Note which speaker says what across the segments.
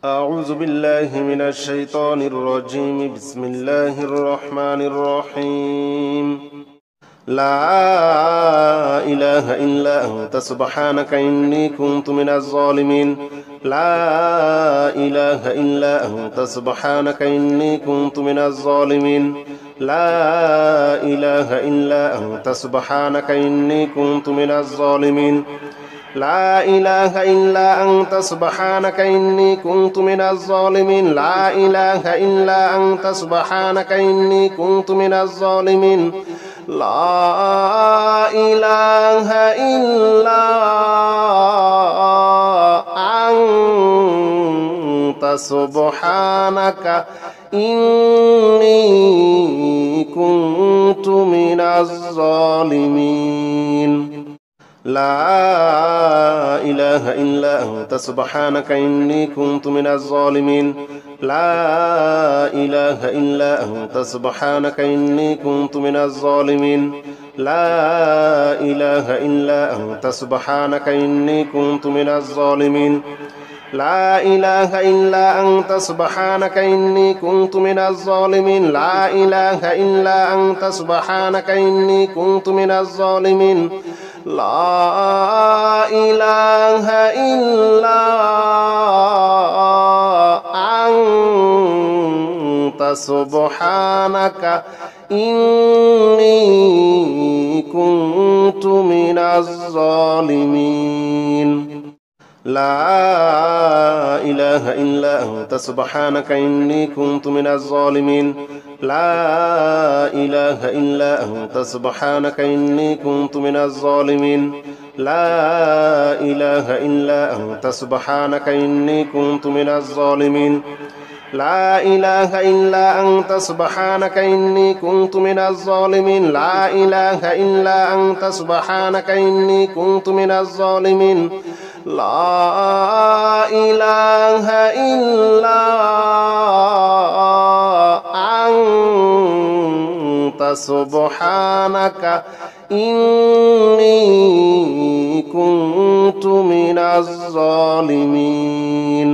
Speaker 1: أعوذ بالله من الشيطان الرجيم. بسم الله الرحمن الرحيم. لا إله إلا أنت سبحانك إني كنت من الظالمين. لا إله إلا أنت سبحانك إني كنت من الظالمين. لا إله إلا أنت سبحانك إني كنت من الظالمين. لا إله إلا أنت سبحانك إني كنت من الظالمين. لا إله إلا أنت سبحانك إني كنت من الظالمين. لا إله إلا أنت سبحانك إني كنت من الظالمين. لا إله إلا أنت سبحانك إني كنت من الظالمين. لا إله إلا أنت سبحانك إني كنت من الظالمين. لا إله إلا أنت سبحانك إني كنت من الظالمين. لا إله إلا أنت سبحانك إني كنت من الظالمين. لا إله إلا أنت سبحانك إني كنت من الظالمين. لا إله إلا أنت سبحانك إني كنت من الظالمين. لا إله إلا أنت سبحانك إني كنت من الظالمين. لا إله إلا أنت سبحانك إني كنت من الظالمين. لا إله إلا أنت سبحانك إني كنت من الظالمين. لا إله إلا أنت سبحانك إني كنت من الظالمين. لا إله إلا أنت سبحانك إني كنت من الظالمين. لا إله إلا أنت سبحانك إني كنت من الظالمين.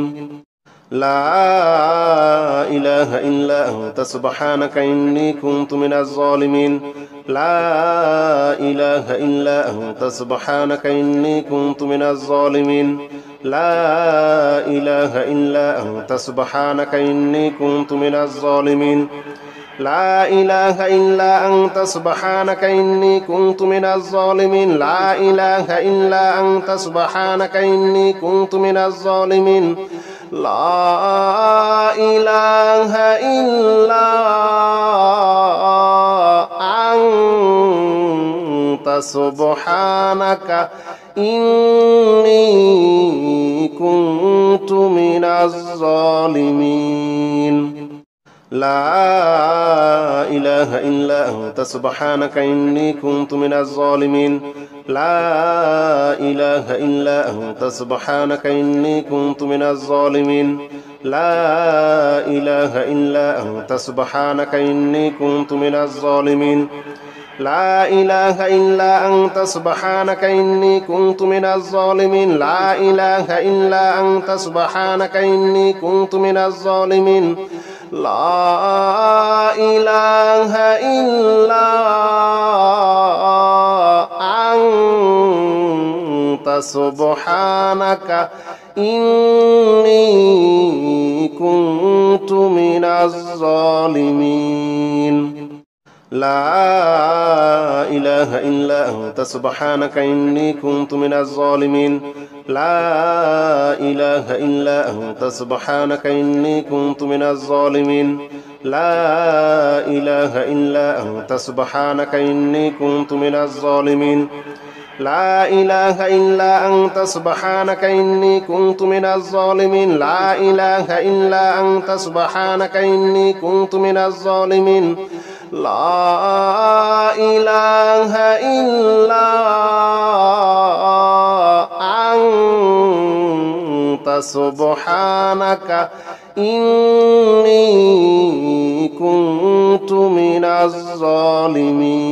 Speaker 1: لا إله إلا أنت سبحانك إني كنت من الظالمين. لا إله إلا أنت سبحانك إني كنت من الظالمين. لا إله إلا أنت سبحانك إني كنت من الظالمين. لا إله إلا أنت سبحانك إني كنت من الظالمين. لا إله إلا أنت سبحانك إني كنت من الظالمين. لا إله إلا أنت سبحانك إني كنت من الظالمين. لا إله إلا أنت سبحانك إني كنت من الظالمين. لا إله إلا أنت سبحانك إني كنت من الظالمين. لا إله إلا أنت سبحانك إني كنت من الظالمين. لا إله إلا أنت سبحانك إني كنت من الظالمين. لا إله إلا أنت سبحانك إني كنت من الظالمين. لا إله إلا أنت سبحانك إني كنت من الظالمين. لا إله إلا أنت سبحانك إني كنت من الظالمين. لا إله إلا أنت سبحانك إني كنت من الظالمين. لا إله إلا أنت سبحانك إني كنت من الظالمين. لا إله إلا أنت سبحانك إني كنت من الظالمين. لا إله إلا أنت سبحانك إني كنت من الظالمين. لا إله إلا أنت سبحانك إني كنت من الظالمين.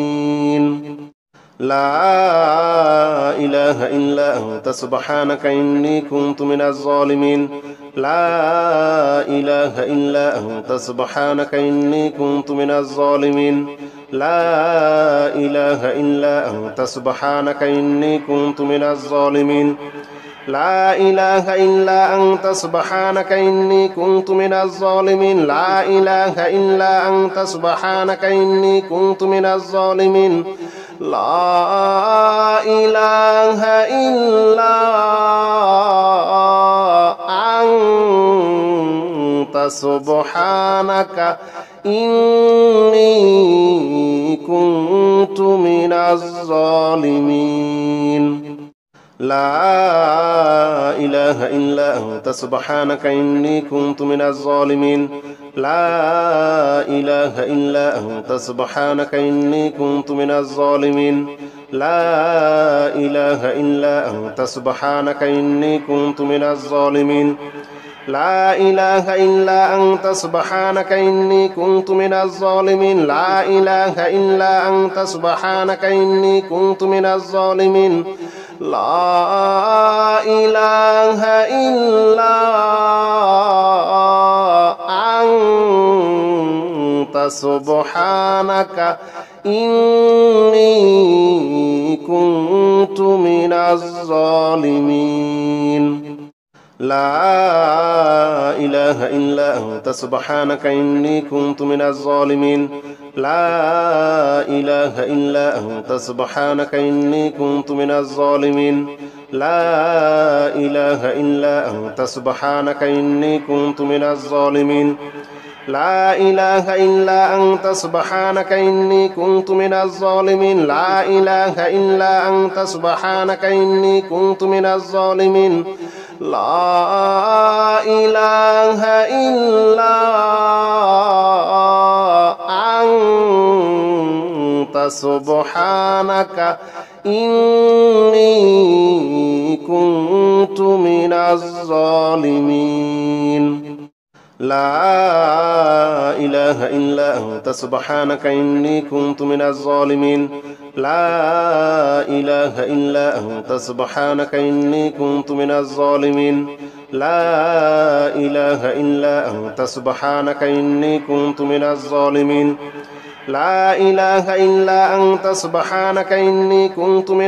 Speaker 1: لا إله إلا أنت سبحانك إني كنت من الظالمين. لا إله إلا أنت سبحانك إني كنت من الظالمين لا إله إلا أنت سبحانك إني كنت من الظالمين لا إله إلا أنت سبحانك إني كنت من الظالمين لا إله إلا أنت سبحانك إني كنت من الظالمين لا إله إلا أنت سبحانك إني كنت من الظالمين لا إله إلا أنت سبحانك إني كنت من الظالمين لا إله إلا أنت سبحانك إني كنت من الظالمين لا إله إلا أنت سبحانك إني كنت من الظالمين لا إله إلا أنت سبحانك إني كنت من الظالمين لا إله إلا أنت سبحانك إني كنت من الظالمين لا إله إلا أنت سبحانك إني كنت من الظالمين لا إله إلا أنت سبحانك إني كنت من الظالمين لا إله إلا أنت سبحانك إني كنت من الظالمين لا إله إلا أنت سبحانك إني كنت من الظالمين لا إله إلا أنت سبحانك إني كنت من الظالمين لا إله إلا أنت سبحانك إني كنت من الظالمين لا إله إلا أنت سبحانك إني كنت من الظالمين لا إله إلا أنت سبحانك إني كنت من الظالمين لا إله إلا أنت سبحانك إني كنت من الظالمين لا إله إلا أنت سبحانك إني كنت من الظالمين لا إله إلا أنت سبحانك إني كنت من الظالمين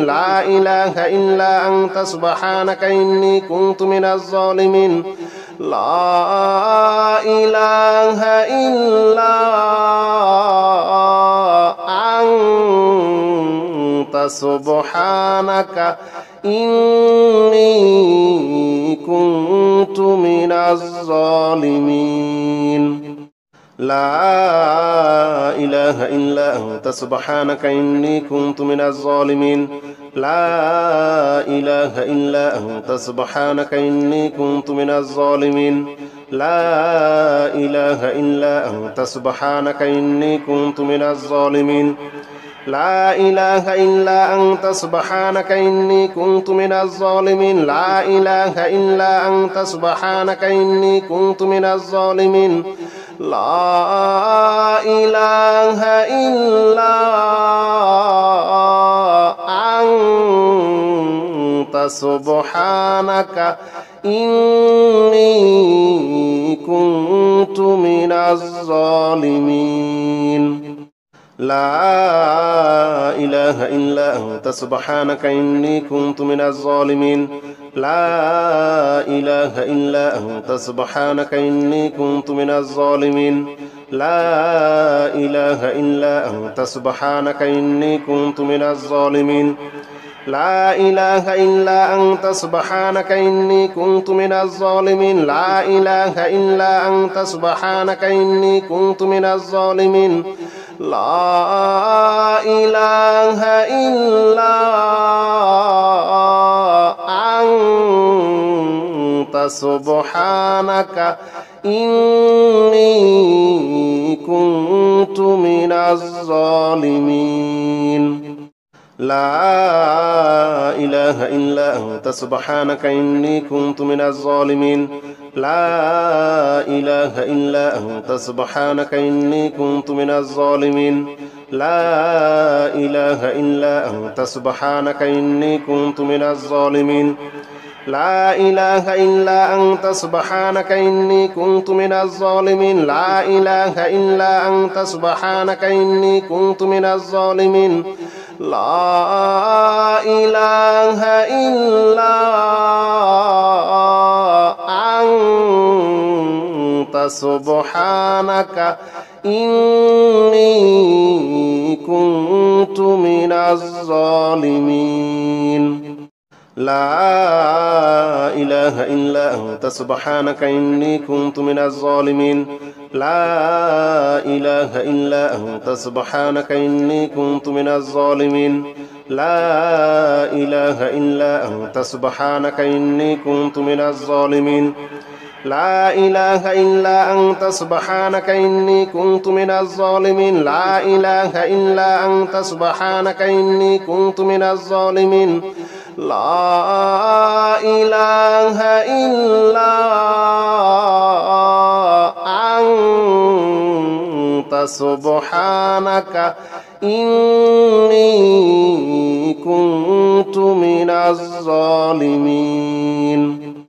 Speaker 1: لا إله إلا أنت سبحانك إني كنت من الظالمين لا إله إلا أنت سبحانك إني كنت من الظالمين لا إله إلا أنت سبحانك إني كنت من الظالمين لا إله إلا أنت سبحانك إني كنت من الظالمين لا إله إلا أنت سبحانك إني كنت من الظالمين لا إله إلا أنت سبحانك إني كنت من الظالمين لا إله إلا أنت سبحانك إني كنت من الظالمين لا إله إلا أنت سبحانك إني كنت من الظالمين لا إله إلا أنت سبحانك إني كنت من الظالمين لا إله إلا أنت سبحانك إني كنت من الظالمين لا إله إلا أنت سبحانك إني كنت من الظالمين لا إله إلا أنت سبحانك إني كنت من الظالمين لا إله إلا أنت سبحانك إني كنت من الظالمين لا إله إلا أنت سبحانك إني كنت من الظالمين لا إله إلا أنت سبحانك إني كنت من الظالمين لا إله إلا أنت سبحانك إني كنت من الظالمين لا إله إلا أنت سبحانك إني كنت من الظالمين لا إله إلا أنت سبحانك إني كنت من الظالمين لا إله إلا أنت سبحانك إني كنت من الظالمين لا إله إلا أنت سبحانك إني كنت من الظالمين لا إله إلا أنت سبحانك إني كنت من الظالمين لا إله إلا أنت سبحانك إني كنت من الظالمين لا إله إلا أنت سبحانك إني كنت من الظالمين لا إله إلا أنت سبحانك إني كنت من الظالمين لا إله إلا أنت سبحانك إني كنت من الظالمين لا إله إلا أنت سبحانك إني كنت من الظالمين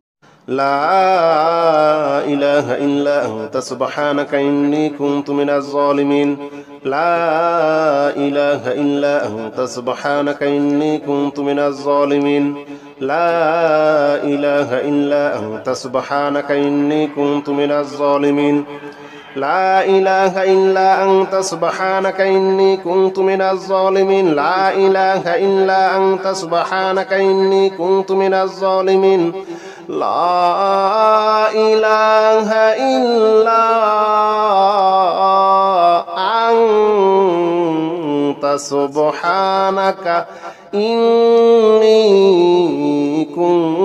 Speaker 1: لا إله إلا أنت سبحانك إني كنت من الظالمين لا إله إلا أنت سبحانك إني كنت من الظالمين لا إله إلا أنت سبحانك إني كنت من الظالمين لا إله إلا أنت سبحانك إني كنت من الظالمين لا إله إلا أنت سبحانك إني كنت من الظالمين لا إله إلا أنت سبحانك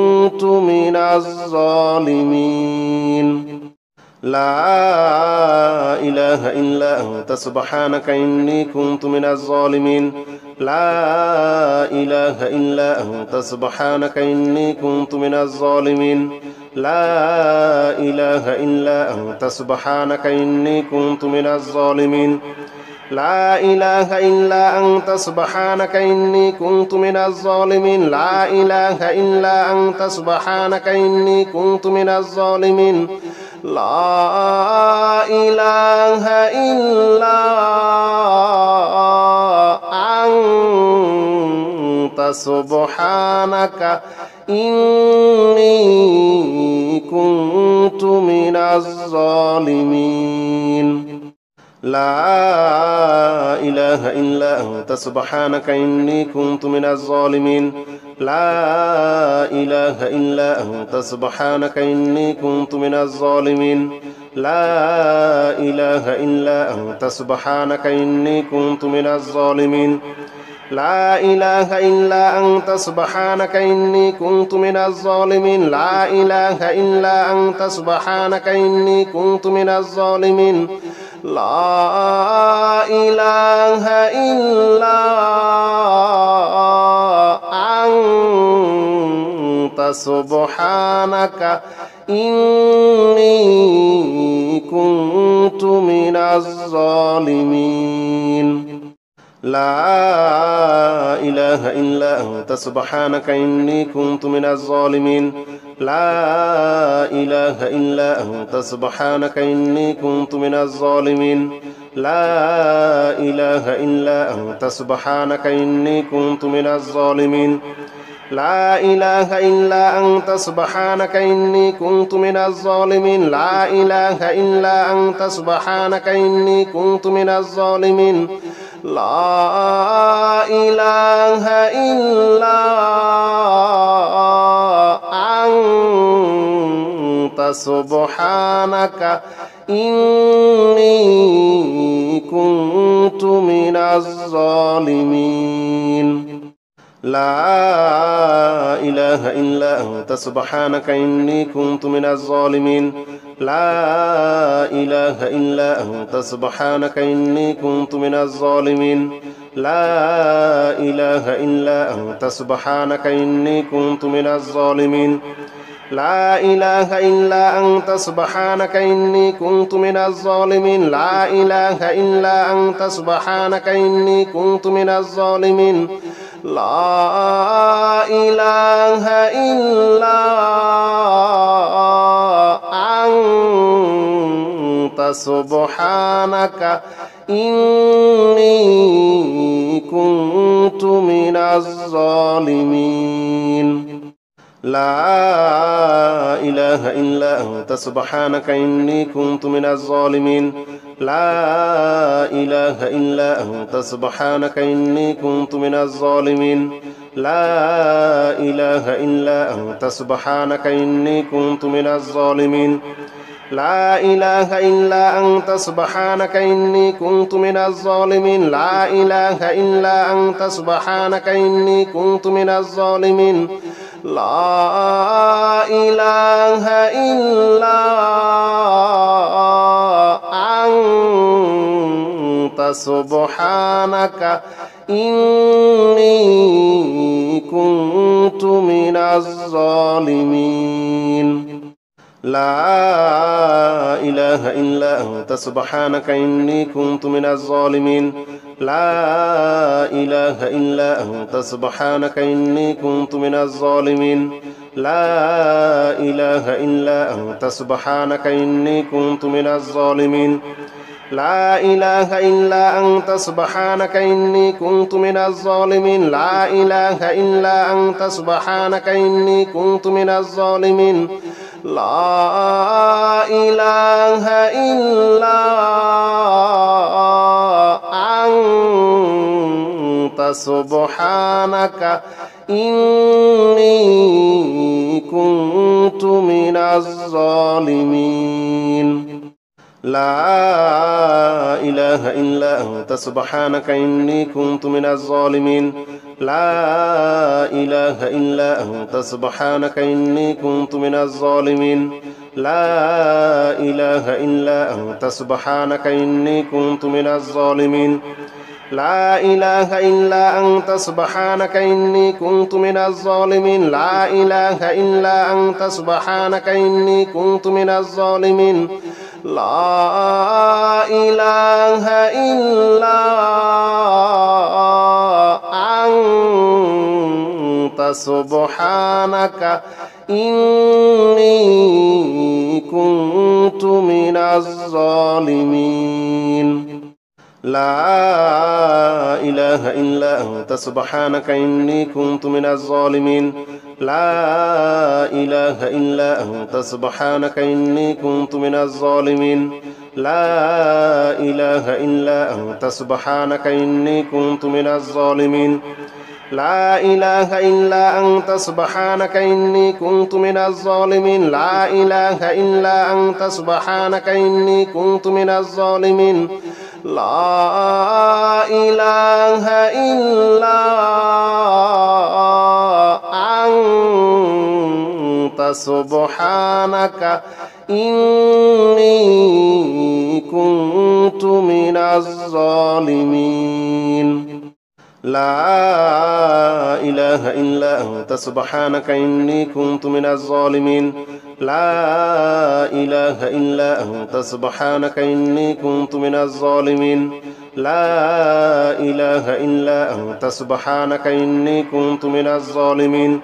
Speaker 1: إني كنت من الظالمين لا إله إلا أنت سبحانك إني كنت من الظالمين لا إله إلا أنت سبحانك إني كنت من الظالمين لا إله إلا أنت سبحانك إني كنت من الظالمين لا إله إلا أنت سبحانك إني كنت من الظالمين لا إله إلا أنت سبحانك إني كنت من الظالمين لا إله إلا أنت سبحانك إني كنت من الظالمين لا إله إلا أنت سبحانك إني كنت من الظالمين لا إله إلا أنت سبحانك إني كنت من الظالمين لا إله إلا أنت سبحانك إني كنت من الظالمين لا إله إلا أنت سبحانك إني كنت من الظالمين لا إله إلا أنت سبحانك إني كنت من الظالمين لا إله إلا أنت سبحانك إني كنت من الظالمين لا إله إلا أنت سبحانك إني كنت من الظالمين لا إله إلا أنت سبحانك إني كنت من الظالمين لا إله إلا أنت سبحانك إني كنت من الظالمين لا إله إلا أنت سبحانك إني كنت من الظالمين لا إله إلا أنت سبحانك إني كنت من الظالمين لا إله إلا أنت سبحانك إني كنت من الظالمين لا إله إلا أنت سبحانك إني كنت من الظالمين لا إله إلا أنت سبحانك إني كنت من الظالمين لا إله إلا أنت سبحانك إني كنت من الظالمين لا إله إلا أنت سبحانك إني كنت من الظالمين لا إله إلا أنت سبحانك إني كنت من الظالمين لا إله إلا أنت سبحانك إني كنت من الظالمين لا إله إلا أنت سبحانك إني كنت من الظالمين لا إله إلا أنت سبحانك إني كنت من الظالمين لا إله إلا أنت سبحانك إني كنت من الظالمين لا إله إلا أنت سبحانك إني كنت من الظالمين لا إله إلا أنت سبحانك إني كنت من الظالمين لا إله إلا أنت سبحانك إني كنت من الظالمين لا إله إلا أنت سبحانك إني كنت من الظالمين لا إله إلا أنت سبحانك إني كنت من الظالمين لا إله إلا أنت سبحانك إني كنت من الظالمين لا إله إلا أنت سبحانك إني كنت من الظالمين لا إله إلا أنت سبحانك إني كنت من الظالمين لا إله إلا أنت سبحانك إني كنت من الظالمين لا إله إلا أنت سبحانك إني كنت من الظالمين لا إله إلا أنت سبحانك إني كنت من الظالمين لا إله إلا أنت سبحانك إني كنت من الظالمين لا إله إلا أنت سبحانك إني كنت من الظالمين لا إله إلا أنت سبحانك إني كنت من الظالمين لا إله إلا أنت سبحانك إني كنت من الظالمين لا إله إلا أنت سبحانك إني كنت من الظالمين لا إله إلا أنت سبحانك إني كنت من الظالمين لا إله إلا أنت سبحانك إني كنت من الظالمين لا إله إلا أنت سبحانك إني كنت من الظالمين لا إله إلا أنت سبحانك إني كنت من الظالمين لا إله إلا أنت سبحانك إني كنت من الظالمين لا إله إلا أنت سبحانك إني كنت من الظالمين لا إله إلا أنت سبحانك إني كنت من الظالمين لا إله إلا أنت سبحانك إني كنت من الظالمين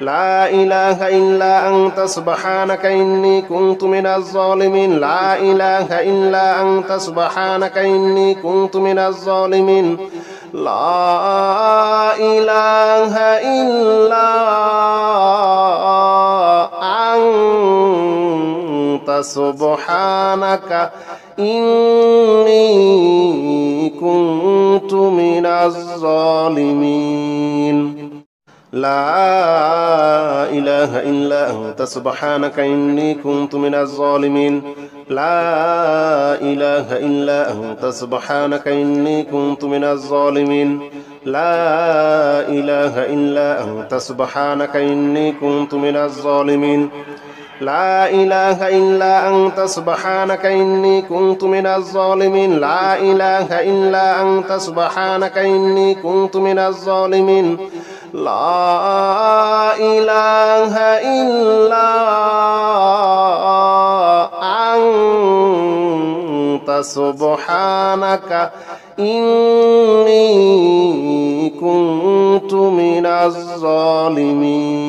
Speaker 1: لا إله إلا أنت سبحانك إني كنت من الظالمين لا إله إلا أنت سبحانك إني كنت من الظالمين لا إله إلا أنت سبحانك إني كنت من الظالمين لا إله إلا أنت سبحانك إني كنت من الظالمين لا إله إلا أنت سبحانك إني كنت من الظالمين لا إله إلا أنت سبحانك إني كنت من الظالمين لا إله إلا أنت سبحانك إني كنت من الظالمين لا إله إلا أنت سبحانك إني كنت من الظالمين لا إله إلا أنت سبحانك إني كنت من الظالمين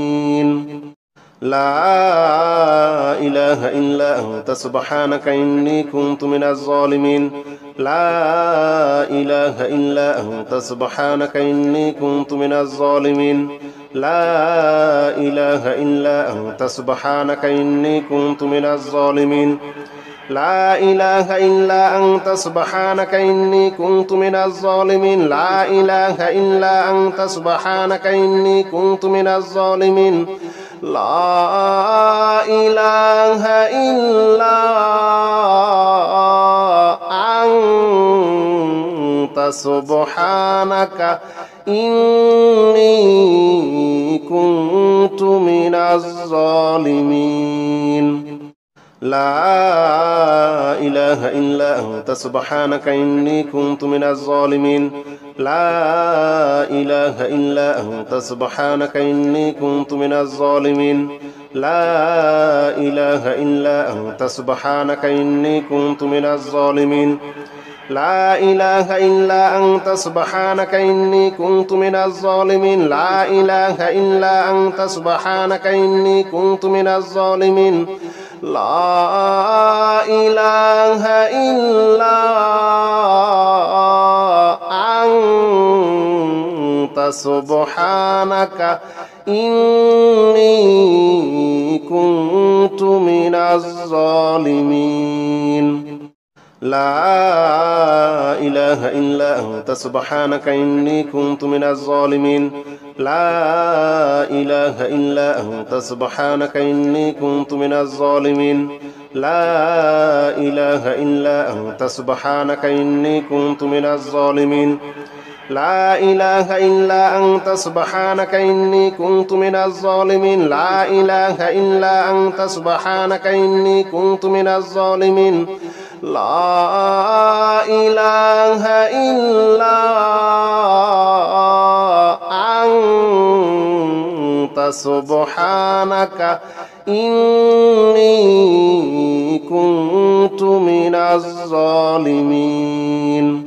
Speaker 1: لا إله إلا أنت سبحانك إني كنت من الظالمين لا إله إلا أنت سبحانك إني كنت من الظالمين لا إله إلا أنت سبحانك إني كنت من الظالمين لا إله إلا أنت سبحانك إني كنت من الظالمين لا إله إلا أنت سبحانك إني كنت من الظالمين لا إله إلا أنت سبحانك إني كنت من الظالمين لا إله إلا أنت سبحانك إني كنت من الظالمين لا إله إلا أنت سبحانك إني كنت من الظالمين لا إله إلا أنت سبحانك إني كنت من الظالمين لا إله إلا أنت سبحانك إني كنت من الظالمين لا إله إلا أنت سبحانك إني كنت من الظالمين لا إله إلا أنت سبحانك إني كنت من الظالمين لا إله إلا أنت سبحانك إني كنت من الظالمين لا إله إلا أنت سبحانك إني كنت من الظالمين لا إله إلا أنت سبحانك إني كنت من الظالمين لا إله إلا أنت سبحانك إني كنت من الظالمين لا إله إلا أنت سبحانك إني كنت من الظالمين لا إله إلا أنت سبحانك إني كنت من الظالمين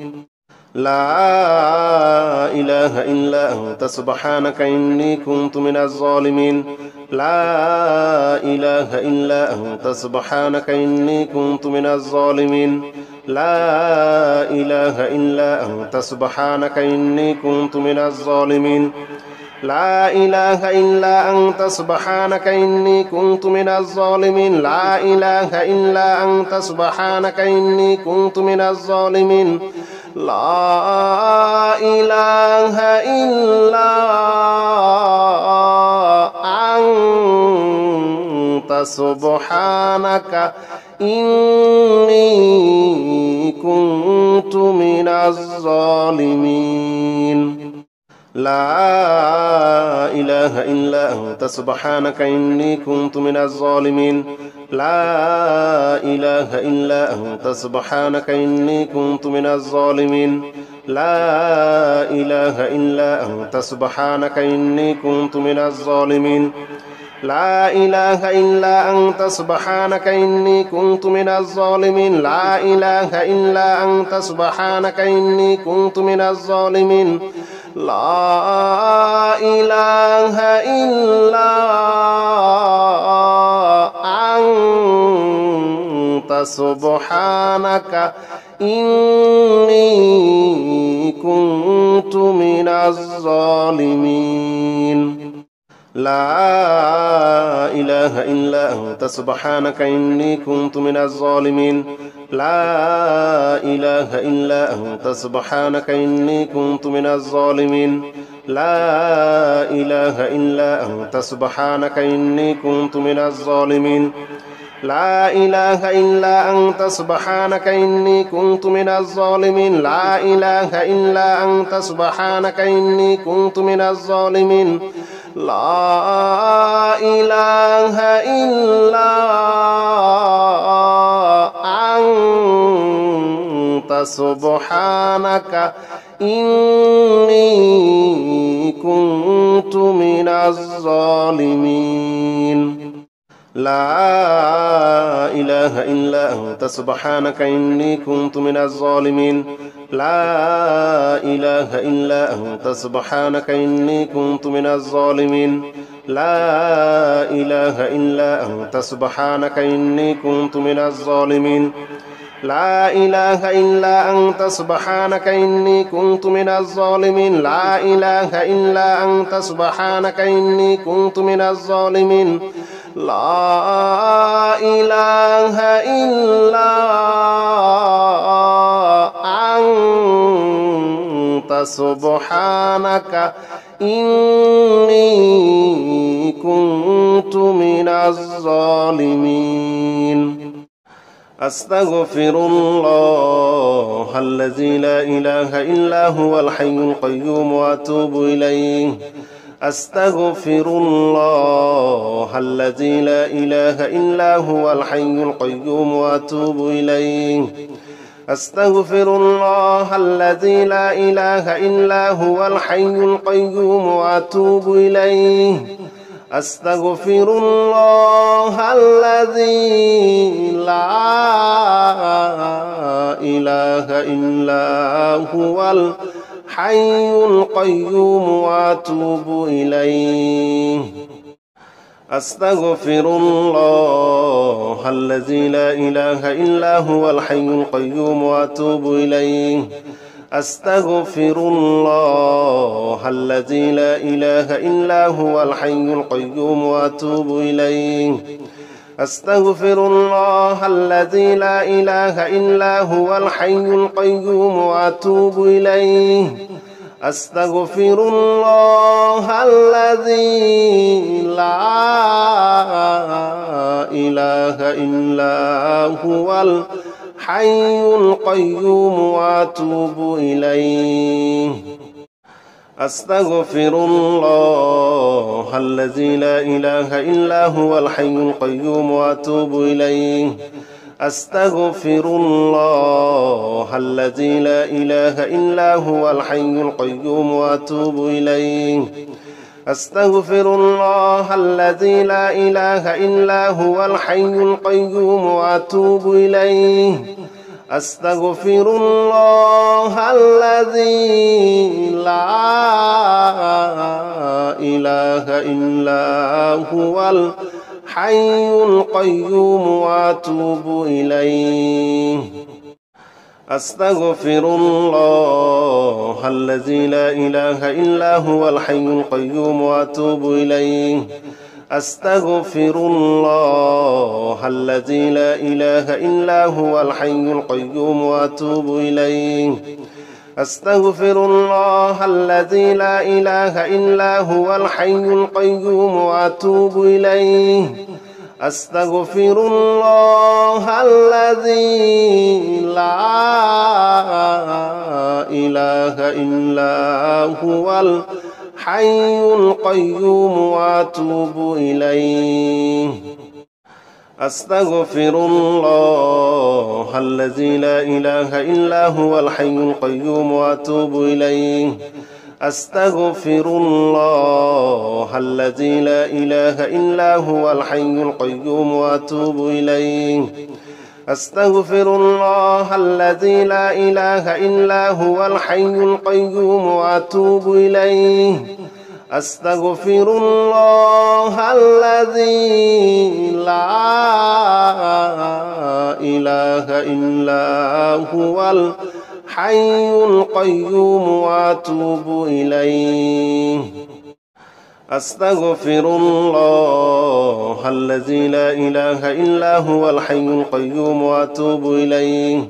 Speaker 1: لا إله إلا أنت سبحانك إني كنت من الظالمين لا إله إلا أنت سبحانك إني كنت من الظالمين لا إله إلا أنت سبحانك إني كنت من الظالمين لا إله إلا أنت سبحانك إني كنت من الظالمين لا إله إلا أنت سبحانك إني كنت من الظالمين لا إله إلا أنت سبحانك إني كنت من الظالمين لا إله إلا أنت سبحانك إني كنت من الظالمين لا إله إلا أنت سبحانك إني كنت من الظالمين لا إله إلا أنت سبحانك إني كنت من الظالمين لا إله إلا أنت سبحانك إني كنت من الظالمين لا إله إلا أنت سبحانك إني كنت من الظالمين لا إله إلا أنت سبحانك إني كنت من الظالمين لا إله إلا أنت سبحانك إني كنت من الظالمين لا إله إلا أنت سبحانك إني كنت من الظالمين لا إله إلا أنت سبحانك إني كنت من الظالمين لا إله إلا أنت سبحانك إني كنت من الظالمين لا إله إلا أنت سبحانك إني كنت من الظالمين لا إله إلا أنت سبحانك إني كنت من الظالمين لا إله إلا أنت سبحانك إني كنت من الظالمين لا إله إلا أنت سبحانك إني كنت من الظالمين لا إله إلا أنت سبحانك إني كنت من الظالمين لا إله إلا أنت سبحانك إني كنت من الظالمين لا إله إلا أنت سبحانك إني كنت من الظالمين لا إله إلا أنت سبحانك إني كنت من الظالمين أستغفر الله الذي لا إله إلا هو الحي القيوم وأتوب إليه أستغفر الله الذي لا إله إلا هو الحي القيوم وأتوب إليه أستغفر الله الذي لا إله إلا هو الحي القيوم وأتوب إليه أستغفر الله الذي لا إله إلا هو الحي القيوم وأتوب إليه أستغفر الله الذي لا إله إلا هو الحي القيوم وأتوب إليه أستغفر الله الذي لا إله إلا هو الحي القيوم وأتوب إليه أستغفر الله الذي لا إله إلا هو الحي القيوم وأتوب إليه أستغفر الله الذي لا إله إلا هو الحي القيوم وأتوب إليه أستغفر الله الذي لا إله إلا هو الحي القيوم وأتوب إليه أستغفر الله الذي لا إله إلا هو الحي القيوم وأتوب إليه أستغفر الله الذي لا إله إلا هو الحي القيوم وأتوب إليه أستغفر الله الذي لا إله إلا هو الحي القيوم وأتوب إليه أستغفر الله الذي لا إله إلا هو الحي القيوم وأتوب إليه أستغفر الله الذي لا إله إلا هو الحي القيوم وأتوب إليه أستغفر الله الذي لا إله إلا هو الحي القيوم وأتوب إليه أستغفر الله الذي لا إله إلا هو الحي القيوم وأتوب إليه أستغفر الله الذي لا إله إلا هو الحي القيوم وأتوب إليه أستغفر الله الذي لا إله إلا هو الحي القيوم وأتوب إليه أستغفر الله الذي لا إله إلا هو الحي القيوم وأتوب إليه أستغفر الله الذي لا إله إلا هو الحي القيوم وأتوب إليه أستغفر الله الذي لا إله إلا هو الحي القيوم وأتوب إليه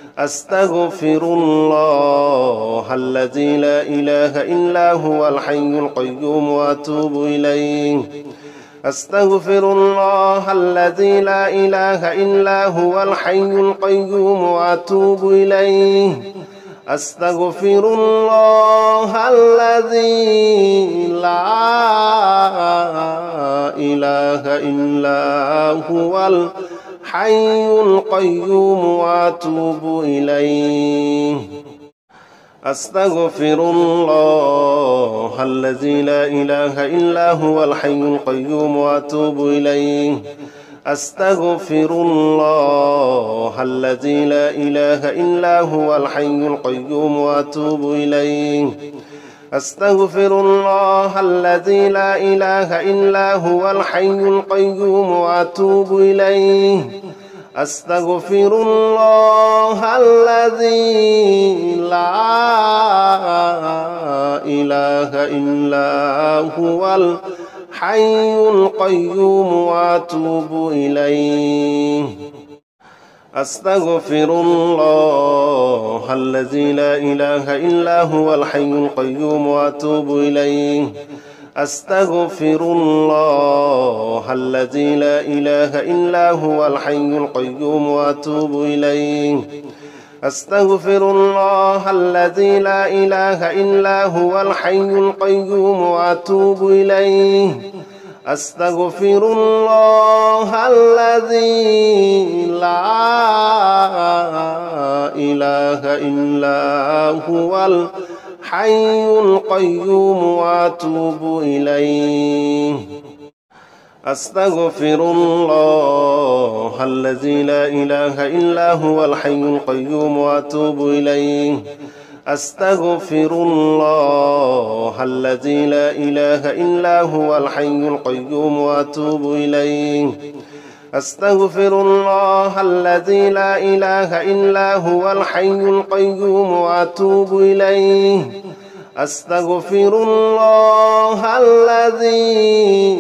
Speaker 1: أستغفر الله الذي لا إله إلا هو الحي القيوم وأتوب إليه أستغفر الله الذي لا إله إلا هو الحي القيوم وأتوب إليه أستغفر الله الذي لا إله إلا هو الحي القيوم وأتوب إليه أستغفر الله الذي لا إله إلا هو الحي القيوم وأتوب إليه أستغفر الله الذي لا إله إلا هو الحي القيوم وأتوب إليه أستغفر الله الذي لا إله إلا هو الحي القيوم وأتوب إليه أستغفر الله الذي لا إله إلا هو الحي القيوم وأتوب إليه أستغفر الله الذي لا إله إلا هو الحي القيوم وأتوب إليه أستغفر الله الذي لا إله إلا هو الحي القيوم وأتوب إليه أستغفر الله الذي لا إله إلا هو الحي القيوم وأتوب إليه أستغفر الله الذي لا إله إلا هو الحي القيوم وأتوب إليه أستغفر الله الذي لا إله إلا هو الحي القيوم وأتوب إليه أستغفر الله الذي لا إله إلا هو الحي القيوم وأتوب إليه أستغفر الله الذي لا إله إلا هو الحي القيوم وأتوب إليه أستغفر الله الذي لا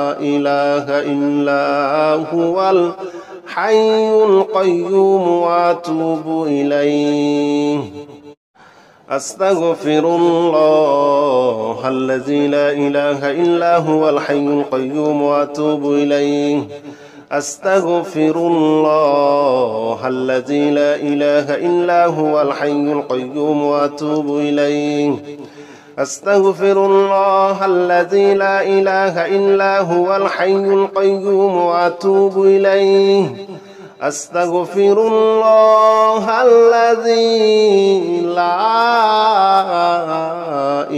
Speaker 1: إله إلا هو الحي القيوم وأتوب إليه أستغفر الله الذي لا إله إلا هو الحي القيوم وأتوب إليه أستغفر الله الذي لا إله إلا هو الحي القيوم وأتوب إليه أستغفر الله الذي لا إله إلا هو الحي القيوم وأتوب إليه أستغفر الله الذي لا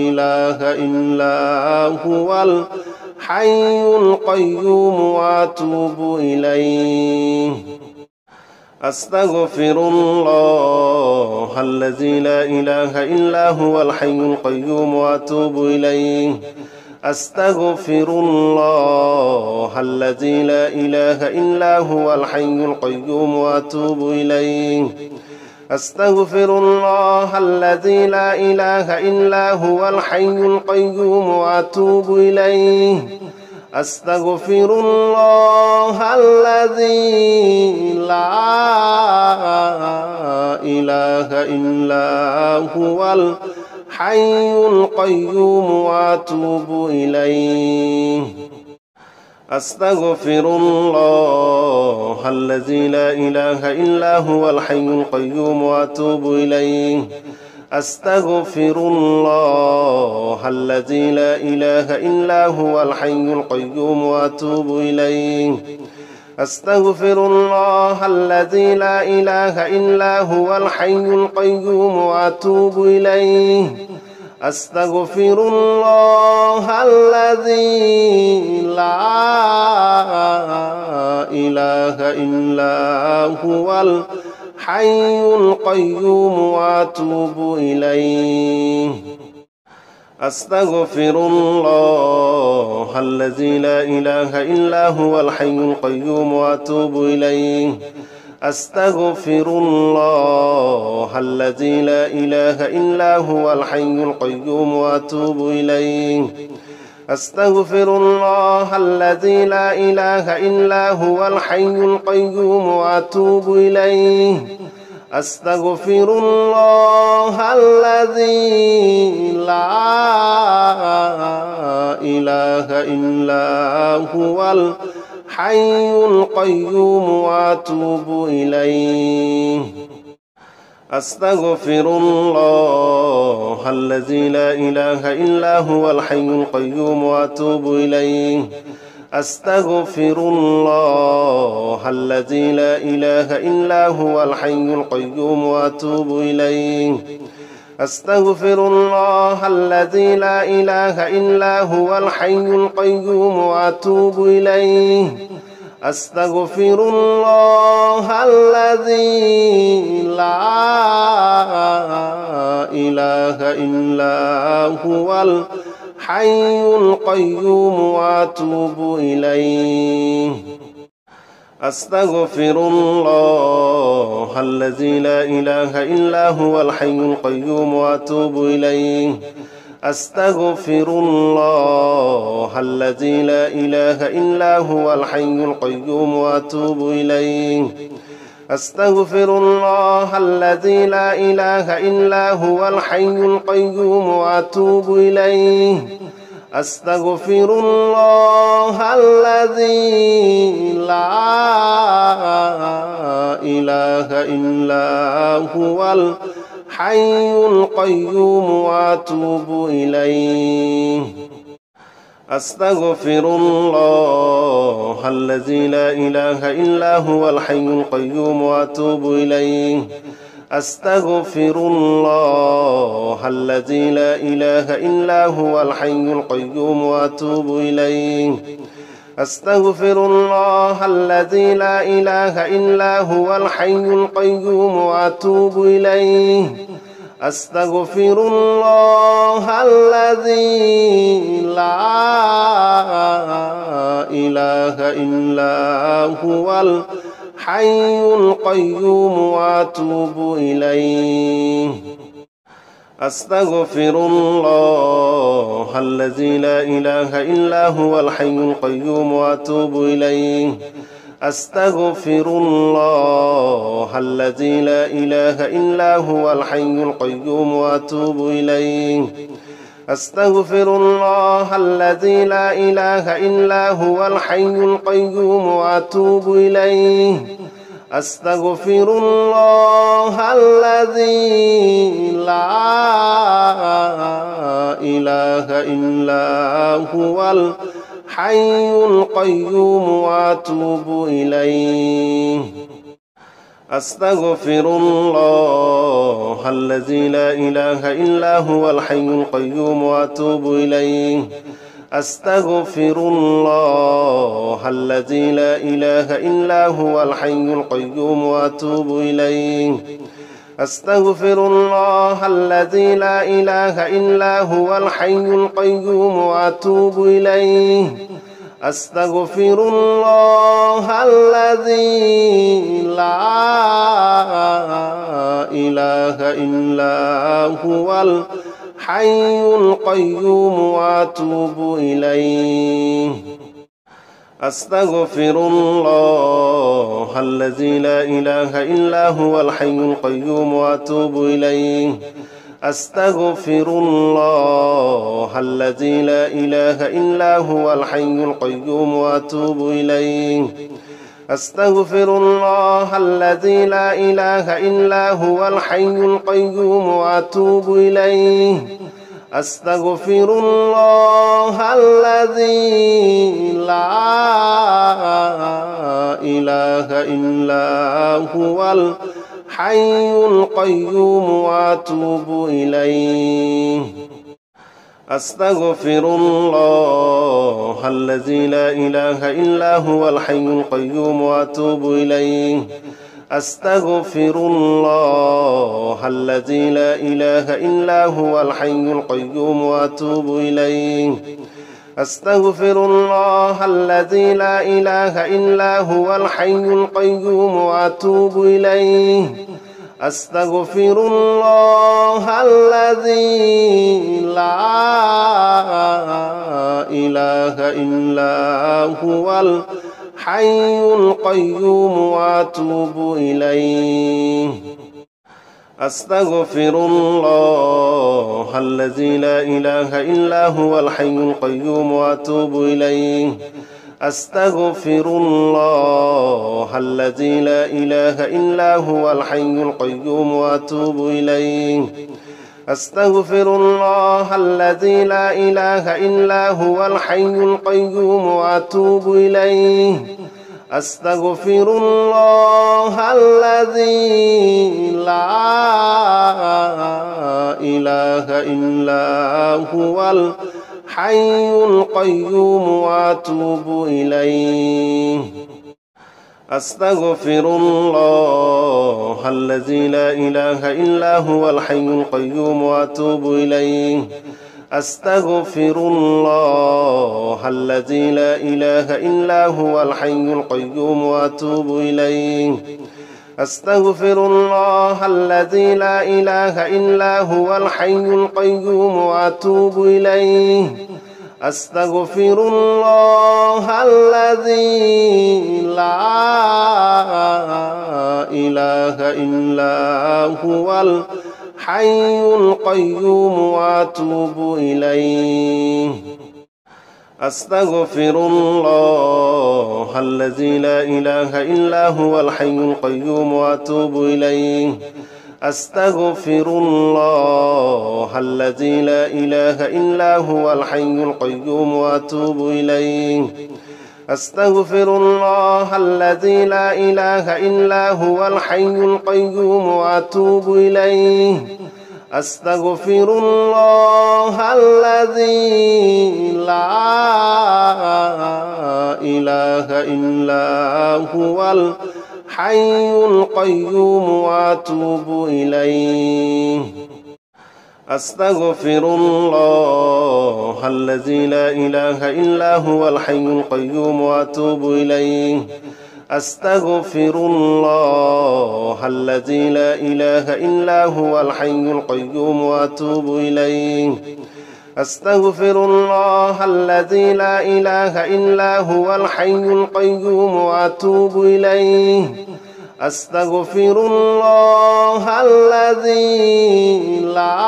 Speaker 1: إله إلا هو الحي القيوم وأتوب إليه أستغفر الله الذي لا إله إلا هو الحي القيوم وأتوب إليه أستغفر الله الذي لا إله إلا هو الحي القيوم وأتوب إليه أستغفر الله الذي لا إله إلا هو الحي القيوم وأتوب إليه أستغفر الله الذي لا إله إلا هو الحي القيوم وأتوب إليه أستغفر الله الذي لا إله إلا هو الحي القيوم وأتوب إليه أستغفر الله الذي لا إله إلا هو الحي القيوم وأتوب إليه أستغفر الله الذي لا إله إلا هو الحي القيوم وأتوب إليه أستغفر الله الذي لا إله إلا هو الحي القيوم وأتوب إليه أستغفر الله الذي لا إله إلا هو الحي القيوم وأتوب إليه أستغفر الله الذي لا إله إلا هو الحي القيوم وأتوب إليه أستغفر الله الذي لا إله إلا هو الحي القيوم وأتوب إليه أستغفر الله الذي لا إله إلا هو الحي القيوم وأتوب إليه أستغفر الله الذي لا إله إلا هو الحي القيوم وأتوب إليه أستغفر الله الذي لا إله إلا هو الحي القيوم وأتوب إليه أستغفر الله الذي لا إله إلا هو الحي القيوم وأتوب إليه أستغفر الله الذي لا إله إلا هو الحي القيوم وأتوب إليه أستغفر الله الذي لا إله إلا هو الحي القيوم وأتوب إليه أستغفر الله الذي لا إله إلا هو الحي القيوم وأتوب إليه أستغفر الله الذي لا إله إلا هو الحي القيوم وأتوب إليه أستغفر الله الذي لا إله إلا هو الحي القيوم وأتوب إليه أستغفر الله الذي لا إله إلا هو الحي القيوم وأتوب إليه أستغفر الله الذي لا إله إلا هو الحي القيوم وأتوب إليه أستغفر الله الذي لا إله إلا هو الحي القيوم وأتوب إليه أستغفر الله الذي لا إله إلا هو الحي القيوم وأتوب إليه أستغفر الله الذي لا إله إلا هو الحي القيوم وأتوب إليه أستغفر الله الذي لا إله إلا هو الحي القيوم وأتوب إليه أستغفر الله الذي لا إله إلا هو الحي القيوم وأتوب إليه أستغفر الله الذي لا إله إلا هو الحي القيوم وأتوب إليه أستغفر الله الذي لا إله إلا هو الحي القيوم وأتوب إليه أستغفر الله الذي لا إله إلا هو الحي القيوم وأتوب إليه أستغفر الله الذي لا إله إلا هو الحي القيوم وأتوب إليه أستغفر الله الذي لا إله إلا هو الحي القيوم وأتوب إليه أستغفر الله الذي لا إله إلا هو الحي القيوم وأتوب إليه أستغفر الله الذي لا إله إلا هو الحي القيوم وأتوب إليه أستغفر الله الذي لا إله إلا هو الحي القيوم وأتوب إليه أستغفر الله الذي لا إله إلا هو الحي القيوم وأتوب إليه أستغفر الله الذي لا إله إلا هو الحي القيوم وأتوب إليه أستغفر الله الذي لا إله إلا هو الحي القيوم وأتوب إليه أستغفر الله الذي لا إله إلا هو الحي القيوم وأتوب إليه أستغفر الله الذي لا إله إلا هو الحي القيوم وأتوب إليه أستغفر الله الذي لا إله إلا هو الحي القيوم وأتوب إليه أستغفر الله الذي لا إله إلا هو الحي القيوم وأتوب إليه أستغفر الله الذي لا إله إلا هو الحي القيوم وأتوب إليه أستغفر الله الذي لا إله إلا هو الحي القيوم وأتوب إليه أستغفر الله الذي لا إله إلا هو الحي القيوم وأتوب إليه أستغفر الله الذي لا إله إلا هو الحي القيوم وأتوب إليه أستغفر الله الذي لا إله إلا هو الحي القيوم وأتوب إليه أستغفر الله الذي لا إله إلا هو الحي القيوم وأتوب إليه أستغفر الله الذي لا إله إلا هو الحي القيوم وأتوب إليه أستغفر الله الذي لا إله إلا هو الحي القيوم وأتوب إليه أستغفر الله الذي لا إله إلا هو الحي القيوم وأتوب إليه أستغفر الله الذي لا إله إلا هو الحي القيوم وأتوب إليه أستغفر الله الذي لا إله إلا هو الحي القيوم وأتوب إليه أستغفر الله الذي لا إله إلا هو الحي القيوم وأتوب إليه أستغفر الله الذي لا إله إلا هو الحي القيوم وأتوب إليه أستغفر الله الذي لا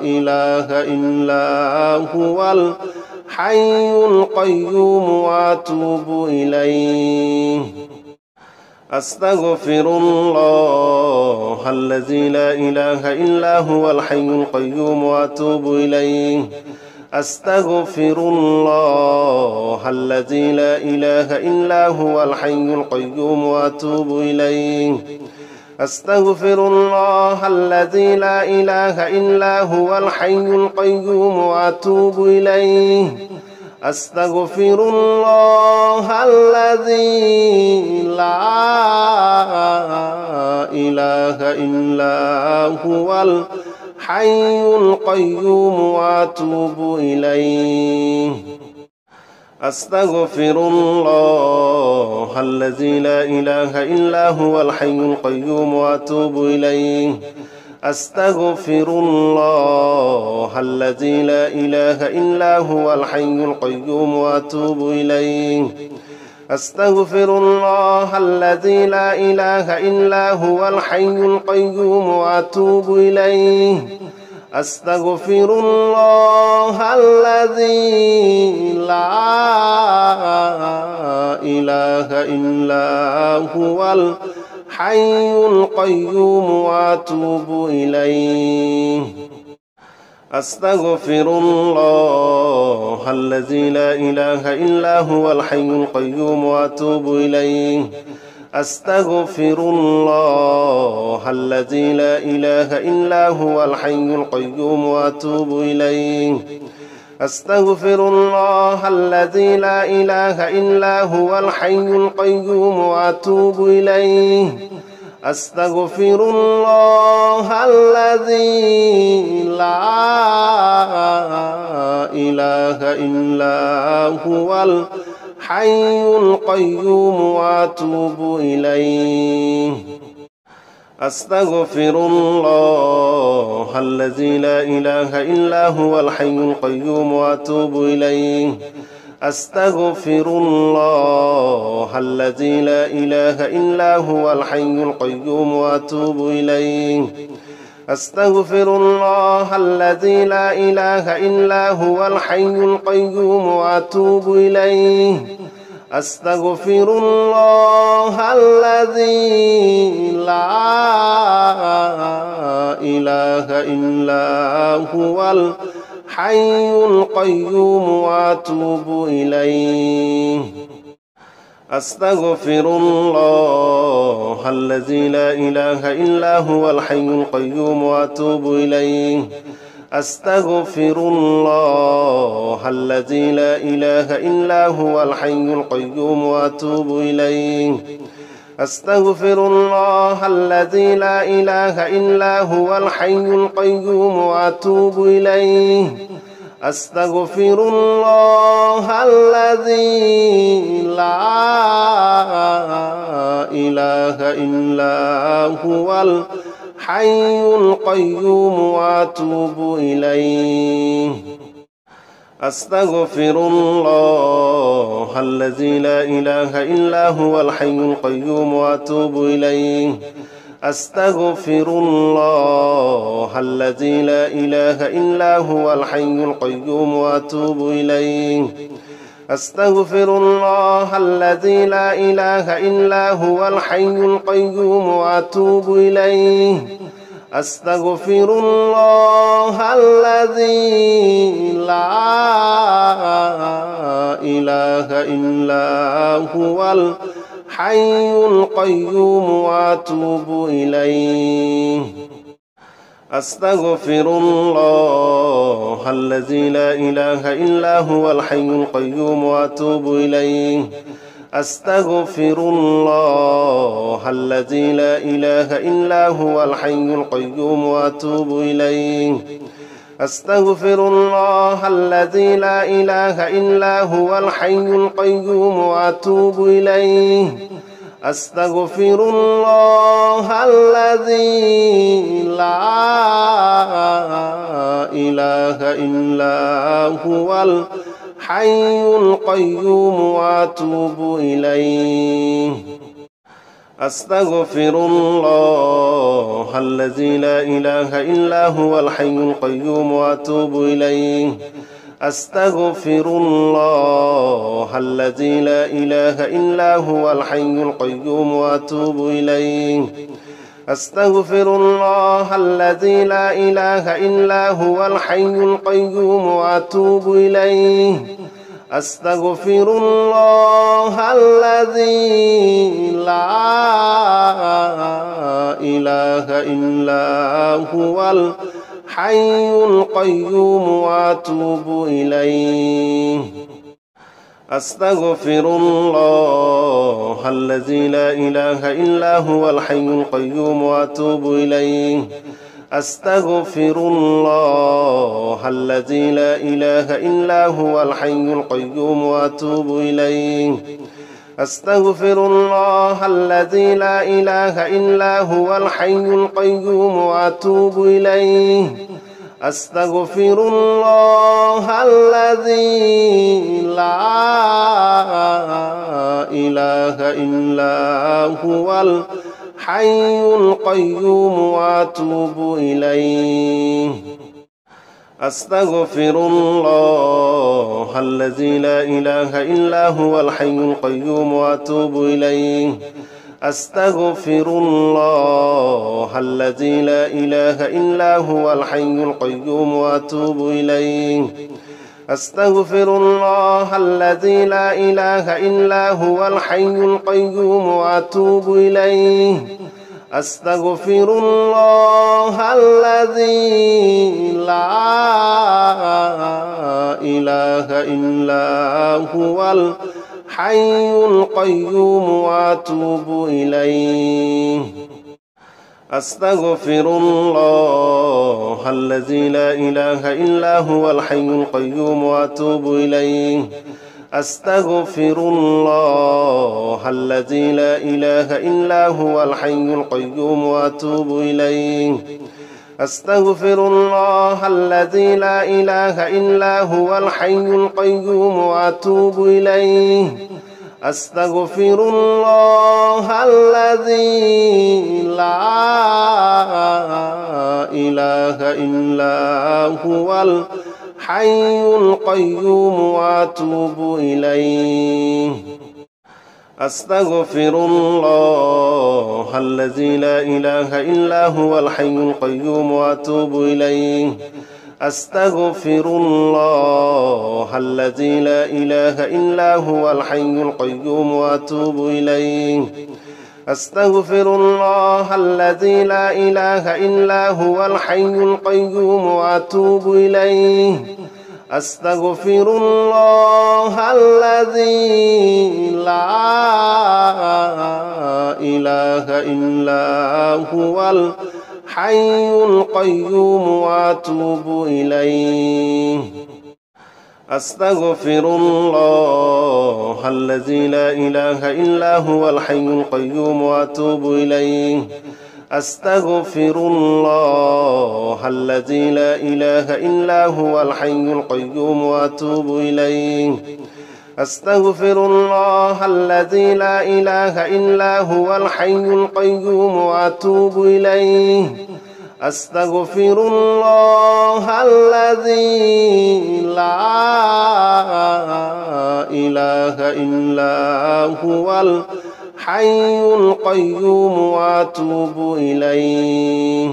Speaker 1: إله إلا هو الحي القيوم وأتوب إليه أستغفر الله الذي لا إله إلا هو الحي القيوم وأتوب إليه أستغفر الله الذي لا إله إلا هو الحي القيوم وأتوب إليه أستغفر الله الذي لا إله إلا هو الحي القيوم وأتوب إليه أستغفر الله الذي لا إله إلا هو الحي القيوم وأتوب إليه أستغفر الله الذي لا إله إلا هو الحي القيوم وأتوب إليه أستغفر الله الذي لا إله إلا هو الحي القيوم وأتوب إليه أستغفر الله الذي لا إله إلا هو الحي القيوم وأتوب إليه أستغفر الله الذي لا إله إلا هو الحي القيوم وأتوب إليه أستغفر الله الذي لا إله إلا هو الحي القيوم وأتوب إليه أستغفر الله الذي لا إله إلا هو الحي القيوم وأتوب إليه أستغفر الله الذي لا إله إلا هو الحي القيوم وأتوب إليه أستغفر الله الذي لا إله إلا هو الحي القيوم وأتوب إليه أستغفر الله الذي لا إله إلا هو الحي القيوم وأتوب إليه أستغفر الله الذي لا إله إلا هو الحي القيوم وأتوب إليه أستغفر الله الذي لا إله إلا هو الحي القيوم وأتوب إليه أستغفر الله الذي لا إله إلا هو الحي القيوم وأتوب إليه أستغفر الله الذي لا إله إلا هو الحي القيوم وأتوب إليه أستغفر الله الذي لا إله إلا هو الحي القيوم وأتوب إليه أستغفر الله الذي لا إله إلا هو الحي القيوم وأتوب إليه أستغفر الله الذي لا إله إلا هو الحي القيوم وأتوب إليه أستغفر الله الذي لا إله إلا هو الحي القيوم وأتوب إليه أستغفر الله الذي لا إله إلا هو الحي القيوم وأتوب إليه أستغفر الله الذي لا إله إلا هو الحي القيوم وأتوب إليه أستغفر الله الذي لا إله إلا هو الحي القيوم وأتوب إليه أستغفر الله الذي لا إله إلا هو الحي القيوم وأتوب إليه أستغفر الله الذي لا إله إلا هو الحي القيوم وأتوب إليه أستغفر الله الذي لا إله إلا هو الحي القيوم وأتوب إليه أستغفر الله الذي لا إله إلا هو الحي القيوم وأتوب إليه أستغفر الله الذي لا إله إلا هو الحي القيوم وأتوب إليه أستغفر الله الذي لا إله إلا هو الحي القيوم وأتوب إليه أستغفر الله الذي لا إله إلا هو الحي القيوم وأتوب إليه أستغفر الله الذي لا إله إلا هو الحي القيوم وأتوب إليه أستغفر الله الذي لا إله إلا هو الحي القيوم وأتوب إليه أستغفر الله الذي لا إله إلا هو الحي القيوم وأتوب إليه أستغفر الله الذي لا إله إلا هو الحي القيوم وأتوب إليه أستغفر الله الذي لا إله إلا هو الحي القيوم وأتوب إليه أستغفر الله الذي لا إله إلا هو الحي القيوم وأتوب إليه أستغفر الله الذي لا إله إلا هو الحي القيوم وأتوب إليه أستغفر الله الذي لا إله إلا هو الحي القيوم وأتوب إليه أستغفر الله الذي لا إله إلا هو الحي القيوم وأتوب إليه أستغفر الله الذي لا إله إلا هو الحي القيوم وأتوب إليه أستغفر الله الذي لا إله إلا هو الحي القيوم وأتوب إليه أستغفر الله الذي لا إله إلا هو الحي القيوم وأتوب إليه أستغفر الله الذي لا إله إلا هو الحي القيوم وأتوب إليه أستغفر الله الذي لا إله إلا هو الحي القيوم وأتوب إليه أستغفر الله الذي لا إله إلا هو الحي القيوم وأتوب إليه أستغفر الله الذي لا إله إلا هو الحي القيوم وأتوب إليه أستغفر الله الذي لا إله إلا هو الحي القيوم وأتوب إليه أستغفر الله الذي لا إله إلا هو الحي القيوم وأتوب إليه أستغفر الله الذي لا إله إلا هو الحي القيوم وأتوب إليه أستغفر الله الذي لا إله إلا هو الحي القيوم وأتوب إليه أستغفر الله الذي لا إله إلا هو الحي القيوم وأتوب إليه